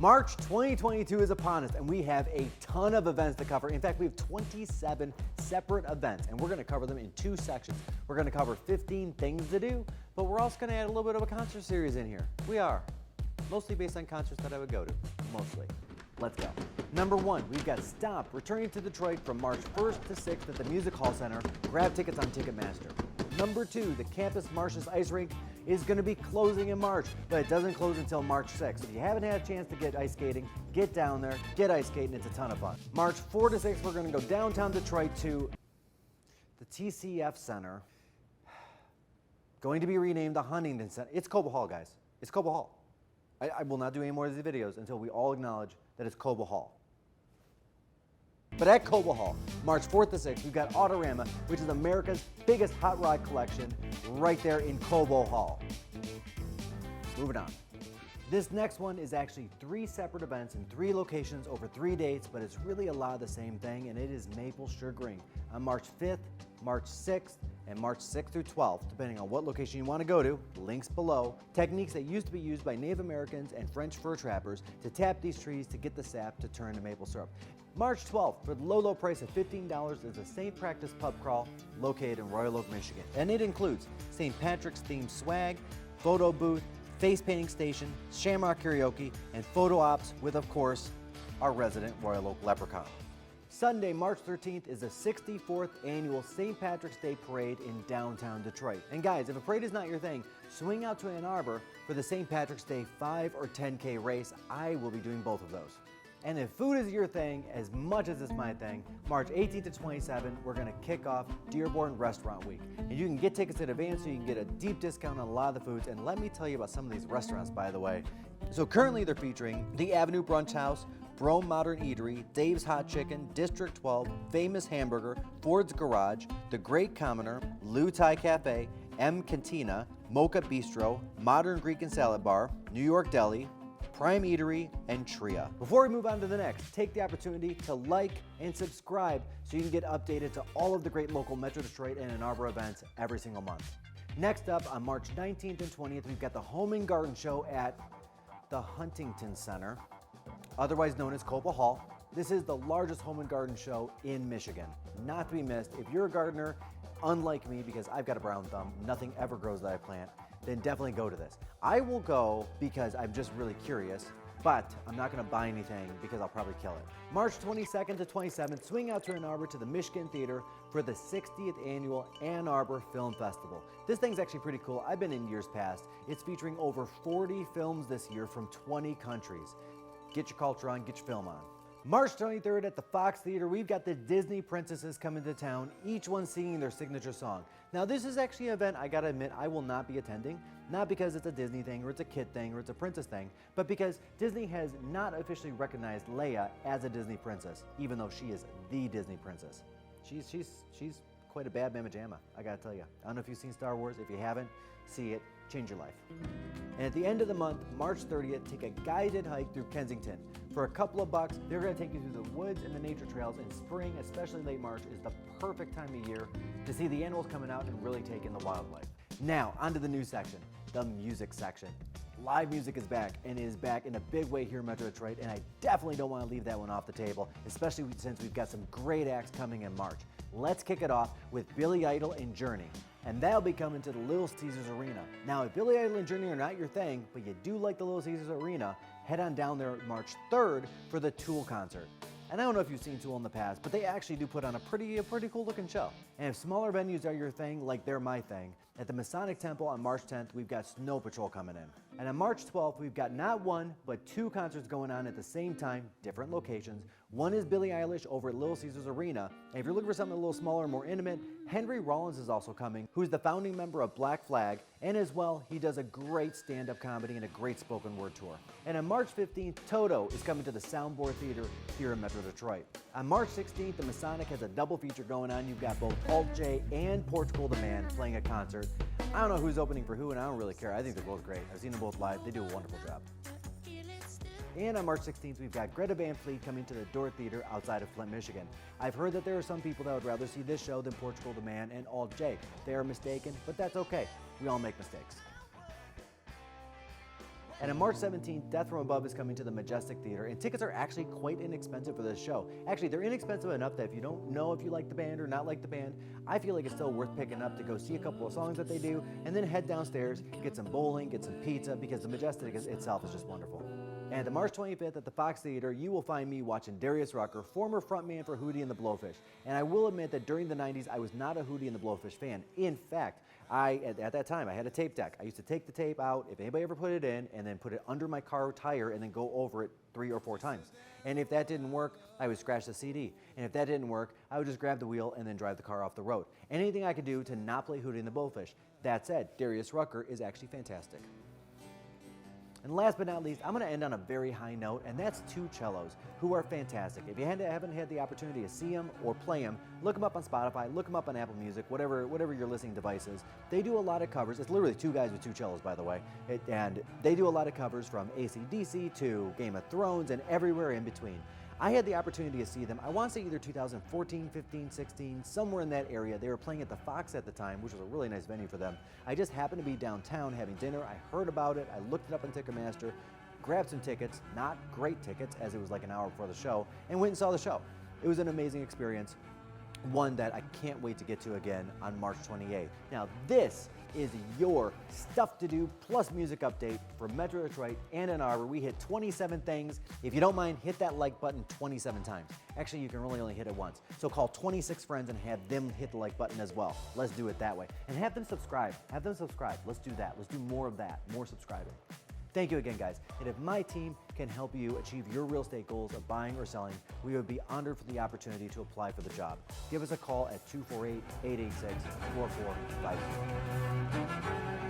March 2022 is upon us, and we have a ton of events to cover. In fact, we have 27 separate events, and we're going to cover them in 2 sections. We're going to cover 15 things to do, but we're also going to add a little bit of a concert series in here. We are. Mostly based on concerts that I would go to. Mostly. Let's go. Number 1, we've got Stomp returning to Detroit from March 1st to 6th at the Music Hall Center. Grab tickets on Ticketmaster. Number 2, the Campus Maritus Ice Rink is going to be closing in March, but it doesn't close until March 6th. If you haven't had a chance to get ice skating, get down there, get ice skating, it's a ton of fun. March 4 to 6, we're going to go downtown Detroit to the TCF Center, going to be renamed the Huntington Center. It's Cobo Hall, guys. It's Cobo Hall. I will not do any more of these videos until we all acknowledge that it's Cobo Hall. But at Cobo Hall, March 4th to 6th, we've got Autorama, which is America's biggest hot rod collection, right there in Cobo Hall. Moving on. This next one is actually 3 separate events in 3 locations over 3 dates, but it's really a lot of the same thing, and it is maple sugaring on March 5th, March 6th, and March 6th through 12th, depending on what location you want to go to. Links below. Techniques that used to be used by Native Americans and French fur trappers to tap these trees to get the sap to turn to maple syrup. March 12th, for the low price of $15, is a St. Practice pub crawl located in Royal Oak, Michigan. And it includes St. Patrick's themed swag, photo booth, face painting station, Shamrock karaoke, and photo ops with, of course, our resident Royal Oak leprechaun. Sunday, March 13th is the 64th annual St. Patrick's Day Parade in downtown Detroit. And guys, if a parade is not your thing, swing out to Ann Arbor for the St. Patrick's Day 5 or 10K race. I will be doing both of those. And if food is your thing, as much as it's my thing, March 18th to 27th, we're gonna kick off Dearborn Restaurant Week. And you can get tickets in advance so you can get a deep discount on a lot of the foods. And let me tell you about some of these restaurants, by the way. So currently they're featuring the Avenue Brunch House, Brome Modern Eatery, Dave's Hot Chicken, District 12, Famous Hamburger, Ford's Garage, The Great Commoner, Lou Thai Cafe, M Cantina, Mocha Bistro, Modern Greek and Salad Bar, New York Deli, Prime Eatery, and Tria. Before we move on to the next, take the opportunity to like and subscribe so you can get updated to all of the great local Metro Detroit and Ann Arbor events every single month. Next up, on March 19th and 20th, we've got the Home and Garden Show at the Huntington Center, otherwise known as Cobo Hall. This is the largest home and garden show in Michigan. Not to be missed. If you're a gardener, unlike me, because I've got a brown thumb, nothing ever grows that I plant, then definitely go to this. I will go because I'm just really curious, but I'm not gonna buy anything because I'll probably kill it. March 22nd to 27th, swing out to Ann Arbor to the Michigan Theater for the 60th annual Ann Arbor Film Festival. This thing's actually pretty cool. I've been in years past. It's featuring over 40 films this year from 20 countries. Get your culture on, get your film on. March 23rd at the Fox Theater, we've got the Disney princesses coming to town, each one singing their signature song. Now this is actually an event I gotta admit I will not be attending, not because it's a Disney thing or it's a kid thing or it's a princess thing, but because Disney has not officially recognized Leia as a Disney princess, even though she is the Disney princess. She's quite a bad mamma jamma, I gotta tell you. I don't know if you've seen Star Wars. If you haven't, see it, change your life. And at the end of the month, March 30th, take a guided hike through Kensington. For a couple of bucks, they're gonna take you through the woods and the nature trails, and spring, especially late March, is the perfect time of year to see the animals coming out and really take in the wildlife. Now, onto the news section, the music section. Live music is back, and it is back in a big way here in Metro Detroit, and I definitely don't want to leave that one off the table, especially since we've got some great acts coming in March. Let's kick it off with Billy Idol and Journey, and that'll be coming to the Little Caesars Arena. Now, if Billy Idol and Journey are not your thing, but you do like the Little Caesars Arena, head on down there March 3rd for the Tool concert. And I don't know if you've seen Tool in the past, but they actually do put on a pretty cool looking show. And if smaller venues are your thing, like they're my thing, at the Masonic Temple on March 10th, we've got Snow Patrol coming in. And on March 12th, we've got not one, but 2 concerts going on at the same time, different locations. One is Billie Eilish over at Little Caesars Arena. And if you're looking for something a little smaller, more intimate, Henry Rollins is also coming, who's the founding member of Black Flag. And as well, he does a great stand-up comedy and a great spoken word tour. And on March 15th, Toto is coming to the Soundboard Theater here in Metro Detroit. On March 16th, the Masonic has a double feature going on. You've got both Alt J and Portugal the Man playing a concert. I don't know who's opening for who, and I don't really care. I think they're both great. I've seen them both live. They do a wonderful job. And on March 16th, we've got Greta Van Fleet coming to the Door Theater outside of Flint, Michigan. I've heard that there are some people that would rather see this show than Portugal the Man and Alt J. They are mistaken, but that's okay. We all make mistakes. And on March 17th, Death from Above is coming to the Majestic Theater, and tickets are actually quite inexpensive for this show. Actually, they're inexpensive enough that if you don't know if you like the band or not like the band, I feel like it's still worth picking up to go see a couple of songs that they do, and then head downstairs, get some bowling, get some pizza, because the Majestic itself is just wonderful. And on March 25th at the Fox Theater, you will find me watching Darius Rucker, former frontman for Hootie and the Blowfish. And I will admit that during the 90s, I was not a Hootie and the Blowfish fan. In fact, at that time, I had a tape deck. I used to take the tape out, if anybody ever put it in, and then put it under my car tire and then go over it 3 or 4 times. And if that didn't work, I would scratch the CD. And if that didn't work, I would just grab the wheel and then drive the car off the road. Anything I could do to not play Hootie and the Blowfish. That said, Darius Rucker is actually fantastic. And last but not least, I'm going to end on a very high note, and that's 2 cellos, who are fantastic. If you haven't had the opportunity to see them or play them, look them up on Spotify, look them up on Apple Music, whatever your listening device is. They do a lot of covers. It's literally 2 guys with 2 cellos, by the way. And they do a lot of covers from AC/DC to Game of Thrones and everywhere in between. I had the opportunity to see them, I want to say either 2014, 15, 16, somewhere in that area. They were playing at the Fox at the time, which was a really nice venue for them. I just happened to be downtown having dinner. I heard about it. I looked it up on Ticketmaster, grabbed some tickets, not great tickets, as it was like an hour before the show, and went and saw the show. It was an amazing experience, one that I can't wait to get to again on March 28th. Now, this is your Stuff to Do plus music update for Metro Detroit and Ann Arbor. We hit 27 things. If you don't mind, hit that like button 27 times. Actually, you can really only hit it once. So call 26 friends and have them hit the like button as well. Let's do it that way. And have them subscribe. Have them subscribe. Let's do that. Let's do more of that. More subscribing. Thank you again, guys. And if my team can help you achieve your real estate goals of buying or selling, we would be honored for the opportunity to apply for the job. Give us a call at 248-886-4450.